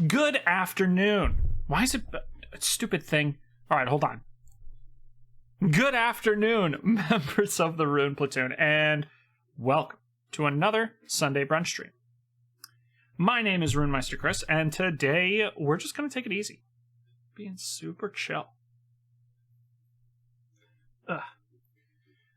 Good afternoon. Why is it a stupid thing? All right, hold on. Good afternoon, members of the Rune Platoon, and welcome to another Sunday brunch stream. My name is RuneMeisterKris, and today we're just going to take it easy. Being super chill. I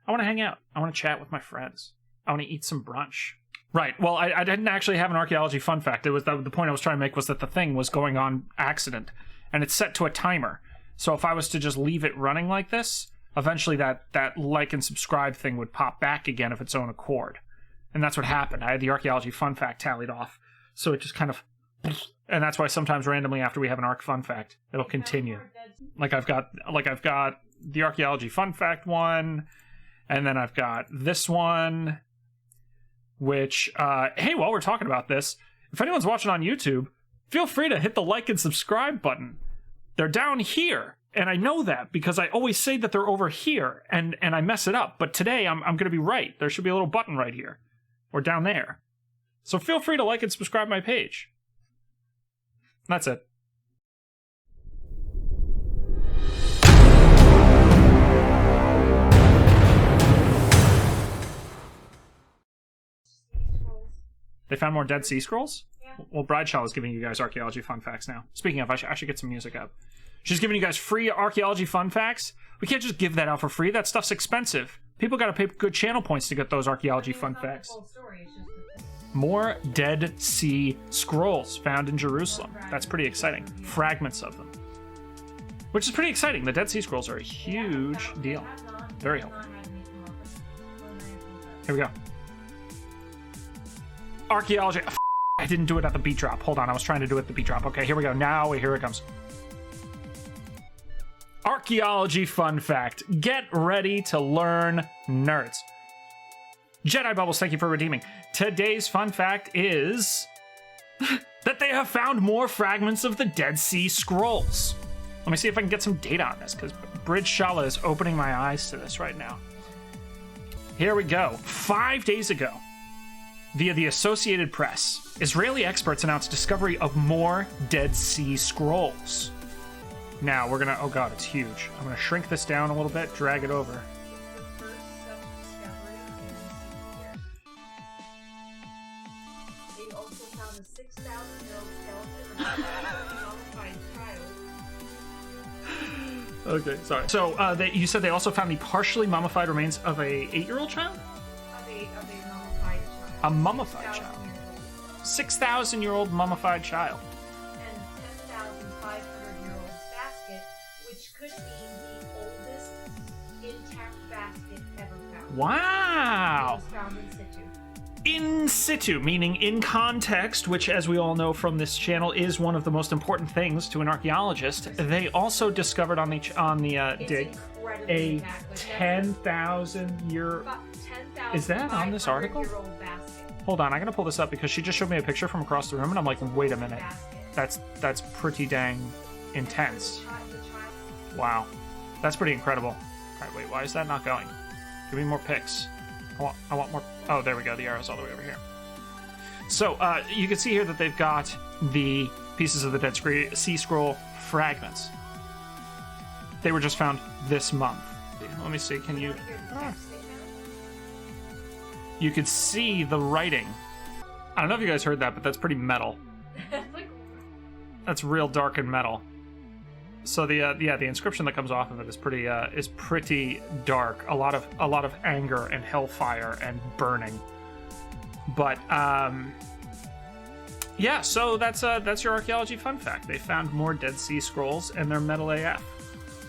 want to hang out. I want to chat with my friends. I want to eat some brunch. Right, well, I didn't actually have an archaeology fun fact. It was the point I was trying to make was that the thing was going on accident, and it's set to a timer. So if I was to just leave it running like this, eventually that like and subscribe thing would pop back again of its own accord. And that's what happened. I had the archaeology fun fact tallied off. So it just kind of... And that's why sometimes randomly after we have an arc fun fact, it'll continue. Like I've got the archaeology fun fact one, and then I've got this one, which, hey, while we're talking about this, if anyone's watching on YouTube, feel free to hit the like and subscribe button. They're down here, and I know that because I always say that they're over here, and I mess it up. But today, I'm going to be right. There should be a little button right here, or down there. So feel free to like and subscribe my page. That's it. They found more Dead Sea Scrolls? Yeah. Well, Brideshall is giving you guys archaeology fun facts now. Speaking of, I should get some music up. She's giving you guys free archaeology fun facts. We can't just give that out for free. That stuff's expensive. People gotta pay good channel points to get those archaeology fun facts. More Dead Sea Scrolls found in Jerusalem. That's pretty exciting. Fragments of them. Which is pretty exciting. The Dead Sea Scrolls are a huge deal. Very helpful. Here we go. Archaeology. I didn't do it at the beat drop. Hold on, I was trying to do it at the beat drop. Okay, here we go. Now, here it comes. Archaeology fun fact. Get ready to learn, nerds. Jedi Bubbles, thank you for redeeming. Today's fun fact is that they have found more fragments of the Dead Sea Scrolls. Let me see if I can get some data on this, because Bridge Shala is opening my eyes to this right now. Here we go. 5 days ago, via the Associated Press, Israeli experts announced discovery of more Dead Sea Scrolls. Now, we're gonna... Oh god, it's huge. I'm gonna shrink this down a little bit, drag it over. They also found a 6,000-year-old skeleton of a mummified child. Okay, sorry. So, you said they also found the partially mummified remains of a 8-year-old child? Of a mummified child. A mummified child. 6,000-year-old mummified child. And 10,500-year-old basket, which could be the oldest intact basket ever found. Wow! It was found in situ. In situ, meaning in context, which, as we all know from this channel, is one of the most important things to an archaeologist. They also discovered on the dig a 10,000-year. Is that on this article? Hold on, I'm gonna pull this up because she just showed me a picture from across the room, and I'm like, wait a minute, that's pretty dang intense. Wow, that's pretty incredible. All right, wait, why is that not going? Give me more pics. I want more. Oh, there we go. The arrow's all the way over here. So you can see here that they've got the pieces of the Dead Sea Scroll fragments. They were just found this month. Let me see. Can you? You could see the writing. I don't know if you guys heard that, but that's pretty metal. That's real dark and metal. So the inscription that comes off of it is pretty dark. A lot of anger and hellfire and burning. But yeah, so that's your archaeology fun fact. They found more Dead Sea Scrolls and they're metal AF.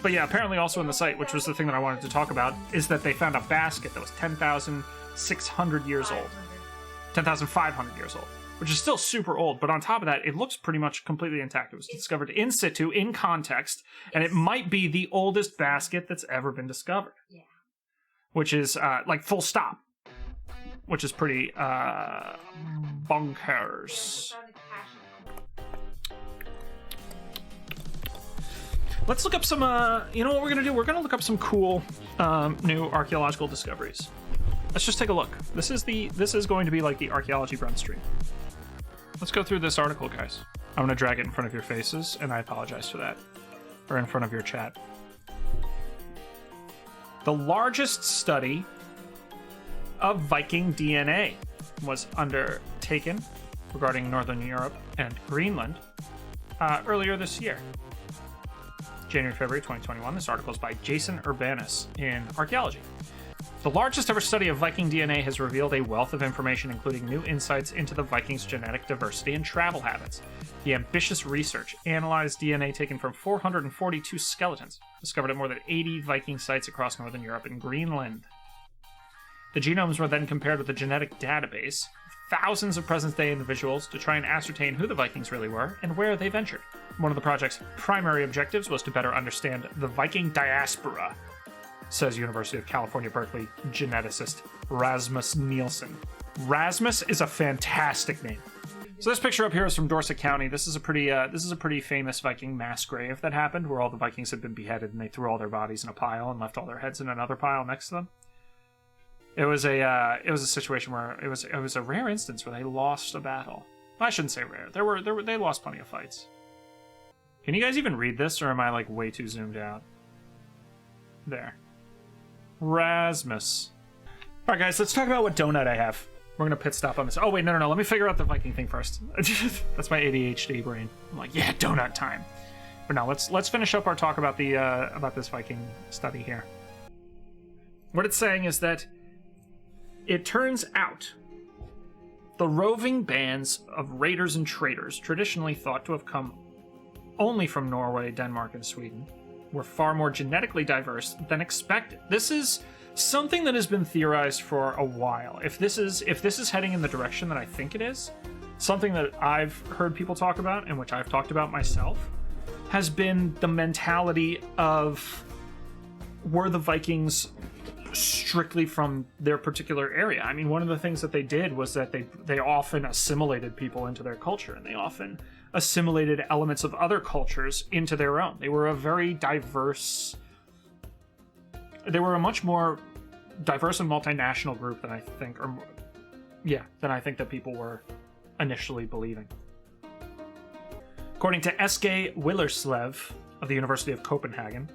But yeah, apparently also in the site, which was the thing that I wanted to talk about, is that they found a basket that was 10,600 years old. 10,500 years old. Which is still super old, but on top of that, it looks pretty much completely intact. It was discovered in situ, in context, and it might be the oldest basket that's ever been discovered. Yeah. Which is, like, full stop. Which is pretty, bonkers. Let's look up some, you know what we're gonna do? We're gonna look up some cool, new archaeological discoveries. Let's just take a look. This is going to be like the Archaeology Brunchstream. Let's go through this article, guys. I'm going to drag it in front of your faces, and I apologize for that. Or in front of your chat. The largest study of Viking DNA was undertaken regarding Northern Europe and Greenland earlier this year. January, February 2021. This article is by Jason Urbanus in Archaeology. The largest ever study of Viking DNA has revealed a wealth of information, including new insights into the Vikings' genetic diversity and travel habits. The ambitious research analyzed DNA taken from 442 skeletons, discovered at more than 80 Viking sites across Northern Europe and Greenland. The genomes were then compared with a genetic database, thousands of present-day individuals, to try and ascertain who the Vikings really were and where they ventured. One of the project's primary objectives was to better understand the Viking diaspora, says University of California, Berkeley geneticist Rasmus Nielsen. Rasmus is a fantastic name. So this picture up here is from Dorset County. This is a pretty famous Viking mass grave that happened, where all the Vikings had been beheaded and they threw all their bodies in a pile and left all their heads in another pile next to them. It was a situation where it was a rare instance where they lost a battle. I shouldn't say rare. They lost plenty of fights. Can you guys even read this, or am I like way too zoomed out? There. Rasmus. All right, guys, let's talk about what donut I have. We're gonna pit stop on this. Oh wait, no. Let me figure out the Viking thing first. That's my ADHD brain. I'm like, yeah, donut time. But no, let's finish up our talk about the about this Viking study here. What it's saying is that it turns out the roving bands of raiders and traders, traditionally thought to have come only from Norway, Denmark, and Sweden, were far more genetically diverse than expected. This is something that has been theorized for a while. If this is heading in the direction that I think it is, something that I've heard people talk about, and which I've talked about myself, has been the mentality of, were the Vikings strictly from their particular area? I mean, one of the things that they did was that they often assimilated people into their culture, and they often assimilated elements of other cultures into their own. They were a very diverse... They were a much more diverse and multinational group than I think, that people were initially believing. According to Eske Willerslev of the University of Copenhagen.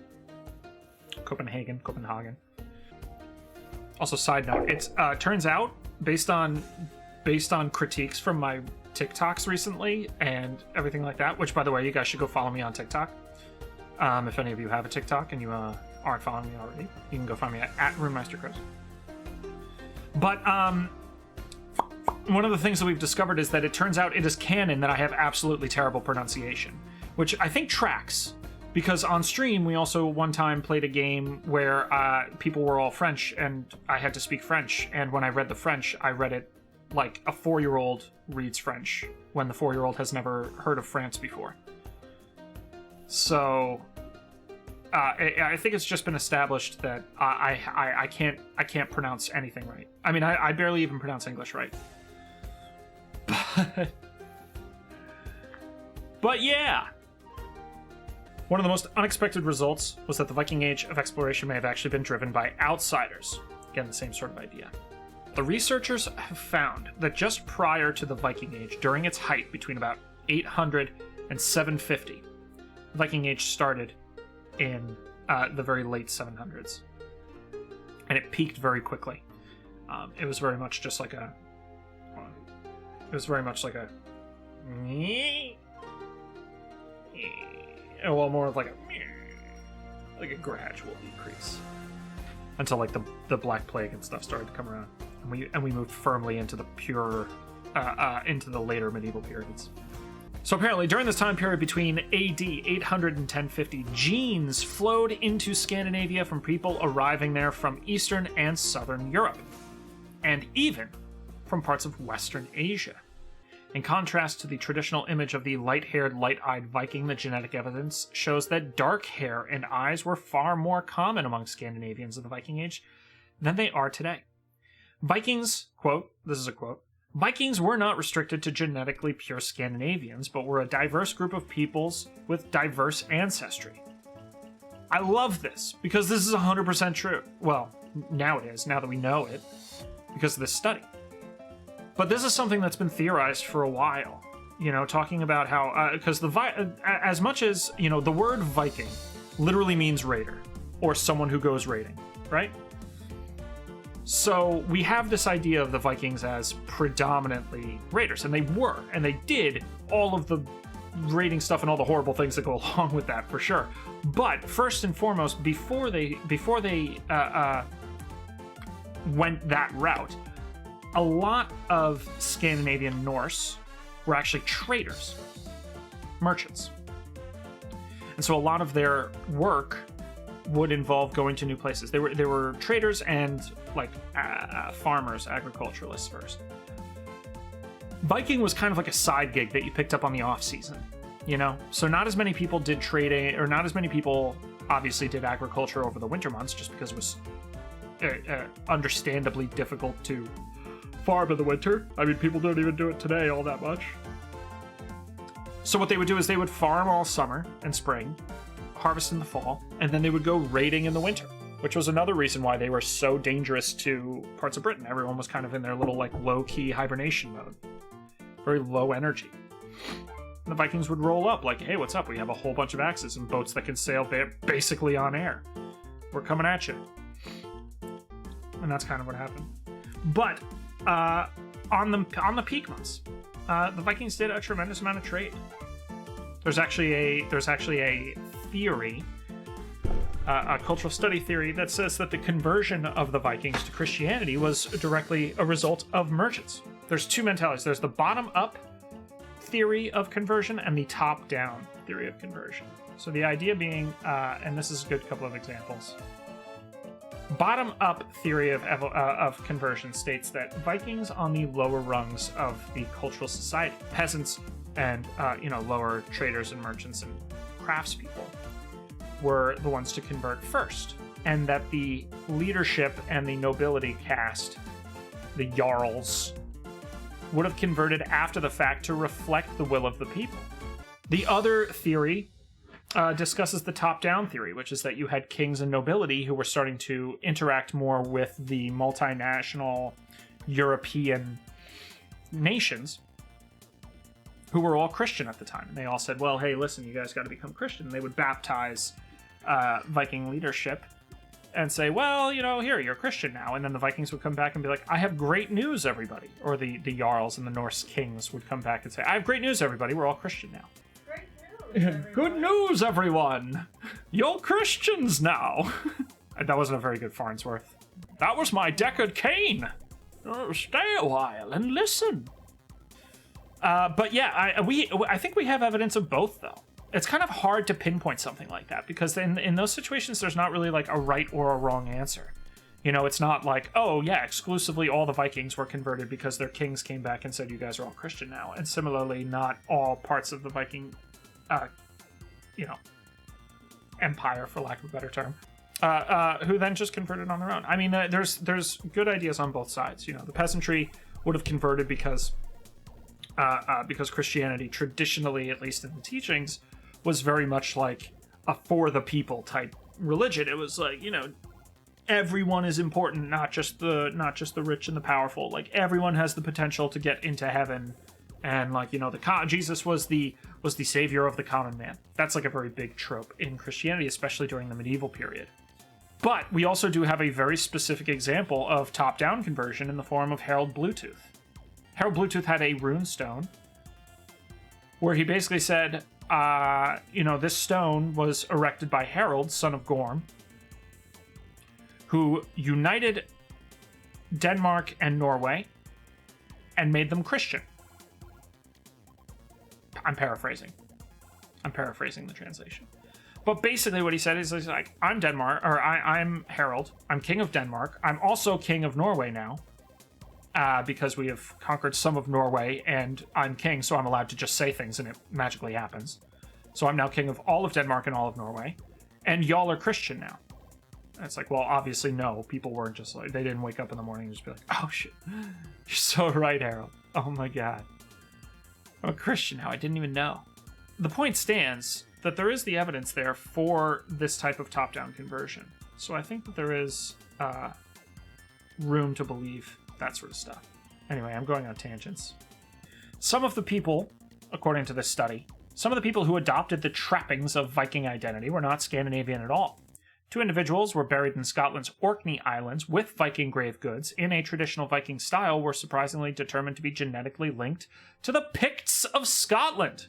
Also, side note, it turns out, based on critiques from my TikToks recently and everything like that, which, by the way, you guys should go follow me on TikTok. If any of you have a TikTok and you aren't following me already, you can go find me at RuneMeisterKris. But one of the things that we've discovered is that it turns out it is canon that I have absolutely terrible pronunciation, which I think tracks. Because on stream, we also one time played a game where people were all French, and I had to speak French. And when I read the French, I read it like a 4-year-old reads French, when the 4-year-old has never heard of France before. So, I think it's just been established that I can't pronounce anything right. I mean, I barely even pronounce English right. But yeah. One of the most unexpected results was that the Viking Age of exploration may have actually been driven by outsiders. Again, the same sort of idea. The researchers have found that just prior to the Viking Age, during its height between about 800 and 750, the Viking Age started in the very late 700s. And it peaked very quickly. It was very much just like a... well, more of like a gradual decrease until like the Black Plague and stuff started to come around, and we moved firmly into the into the later medieval periods. So apparently, during this time period between AD 800 and 1050, genes flowed into Scandinavia from people arriving there from Eastern and Southern Europe, and even from parts of Western Asia. In contrast to the traditional image of the light-haired, light-eyed Viking, the genetic evidence shows that dark hair and eyes were far more common among Scandinavians of the Viking Age than they are today. Vikings, quote, this is a quote, Vikings were not restricted to genetically pure Scandinavians, but were a diverse group of peoples with diverse ancestry. I love this, because this is 100% true. Well, now it is, now that we know it, because of this study. But this is something that's been theorized for a while. talking about how because as much as the word Viking literally means raider or someone who goes raiding, right? So we have this idea of the Vikings as predominantly raiders, and they did all of the raiding stuff and all the horrible things that go along with that, for sure. But first and foremost, before they went that route, a lot of Scandinavian Norse were actually traders, merchants. And so a lot of their work would involve going to new places. They were traders and farmers, agriculturalists first. Viking was kind of like a side gig that you picked up on the off season, So not as many people did trading, or not as many people obviously did agriculture over the winter months, just because it was understandably difficult to farm in the winter. I mean, people don't even do it today all that much. So what they would do is they would farm all summer and spring, harvest in the fall, and then they would go raiding in the winter, which was another reason why they were so dangerous to parts of Britain. Everyone was kind of in their little low-key hibernation mode. Very low energy. And the Vikings would roll up like, hey, what's up? We have a whole bunch of axes and boats that can sail basically on air. We're coming at you. And that's kind of what happened. But on the peak months, the Vikings did a tremendous amount of trade. There's actually a theory, a cultural study theory, that says that the conversion of the Vikings to Christianity was directly a result of merchants. There's two mentalities. There's the bottom-up theory of conversion and the top-down theory of conversion. So the idea being, and this is a good couple of examples. Bottom-up theory of conversion states that Vikings on the lower rungs of the cultural society, peasants and lower traders and merchants and craftspeople, were the ones to convert first, and that the leadership and the nobility caste, the jarls, would have converted after the fact to reflect the will of the people. The other theory discusses the top-down theory, which is that you had kings and nobility who were starting to interact more with the multinational European nations who were all Christian at the time. And they all said, well, hey, listen, you guys got to become Christian. And they would baptize Viking leadership and say, well, here, you're Christian now. And then the Vikings would come back and be like, I have great news, everybody. Or the Jarls and the Norse kings would come back and say, I have great news, everybody. We're all Christian now. Good news, everyone! You're Christians now! That wasn't a very good Farnsworth. That was my Deckard Cain! Stay a while and listen. But yeah, I think we have evidence of both, though. It's kind of hard to pinpoint something like that, because in those situations, there's not really a right or a wrong answer. It's not like, oh yeah, exclusively all the Vikings were converted because their kings came back and said, you guys are all Christian now. And similarly, not all parts of the Viking empire, for lack of a better term, who then just converted on their own. I mean, there's good ideas on both sides. The peasantry would have converted because Christianity, traditionally, at least in the teachings, was very much like a for the people type religion. It was like, everyone is important, not just the rich and the powerful. Like, everyone has the potential to get into heaven. And Jesus was the savior of the common man. That's like a very big trope in Christianity, especially during the medieval period. But we also do have a very specific example of top-down conversion in the form of Harold Bluetooth. Harold Bluetooth had a rune stone where he basically said, this stone was erected by Harold, son of Gorm, who united Denmark and Norway and made them Christian. I'm paraphrasing the translation. But basically what he said is, he's like, I'm Denmark, or I'm Harold. I'm king of Denmark. I'm also king of Norway now, because we have conquered some of Norway, and I'm king, so I'm allowed to just say things, and it magically happens. So I'm now king of all of Denmark and all of Norway, and y'all are Christian now. And it's like, well, obviously no. People weren't just like, they didn't wake up in the morning and just be like, oh shit, you're so right, Harold. Oh my god. I'm a Christian now, I didn't even know. The point stands that there is the evidence there for this type of top-down conversion. So I think that there is room to believe that sort of stuff. Anyway, I'm going on tangents. Some of the people according to this study. Some of the people who adopted the trappings of Viking identity were not Scandinavian at all. 2 individuals were buried in Scotland's Orkney Islands with Viking grave goods in a traditional Viking style were surprisingly determined to be genetically linked to the Picts of Scotland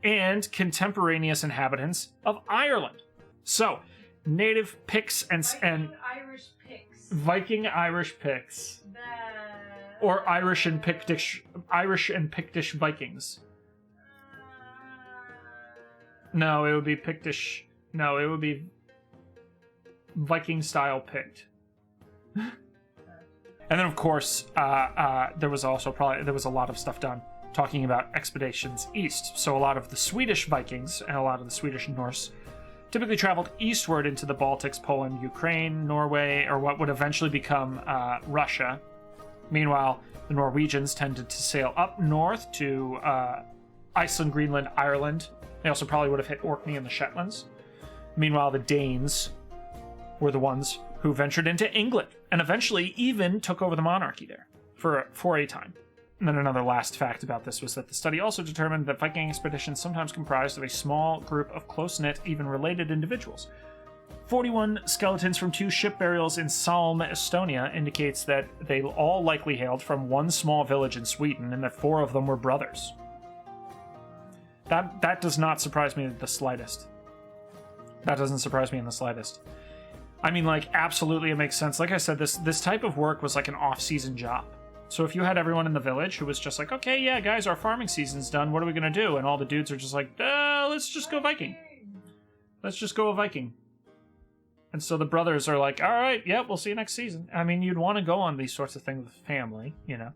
and contemporaneous inhabitants of Ireland. So, native Picts and Irish Picts. Viking Irish Picts. Or Irish and Pictish Vikings. No, it would be Pictish. No, it would be Viking style Pict. And then, of course, there was a lot of stuff done talking about expeditions east. So a lot of the Swedish Vikings and a lot of the Swedish Norse typically traveled eastward into the Baltics, Poland, Ukraine, Norway, or what would eventually become Russia. Meanwhile, the Norwegians tended to sail up north to Iceland, Greenland, Ireland. They also probably would have hit Orkney and the Shetlands. Meanwhile, the Danes were the ones who ventured into England and eventually even took over the monarchy there for a time. And then another last fact about this was that the study also determined that Viking expeditions sometimes comprised of a small group of close-knit, even related individuals. 41 skeletons from 2 ship burials in Salm, Estonia indicates that they all likely hailed from one small village in Sweden and that 4 of them were brothers. That does not surprise me the slightest. That doesn't surprise me in the slightest. I mean, like, absolutely it makes sense. Like I said, this type of work was like an off-season job. So if you had everyone in the village who was just like, okay, yeah, guys, our farming season's done, what are we going to do? And all the dudes are just like, let's just go Viking. Let's just go a Viking. And so the brothers are like, all right, yeah, we'll see you next season. I mean, you'd want to go on these sorts of things with family, you know.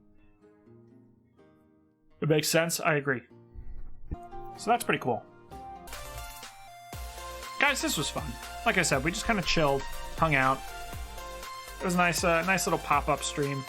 It makes sense. I agree. So that's pretty cool. Guys, this was fun. Like I said, we just kind of chilled, hung out. It was a nice little pop-up stream.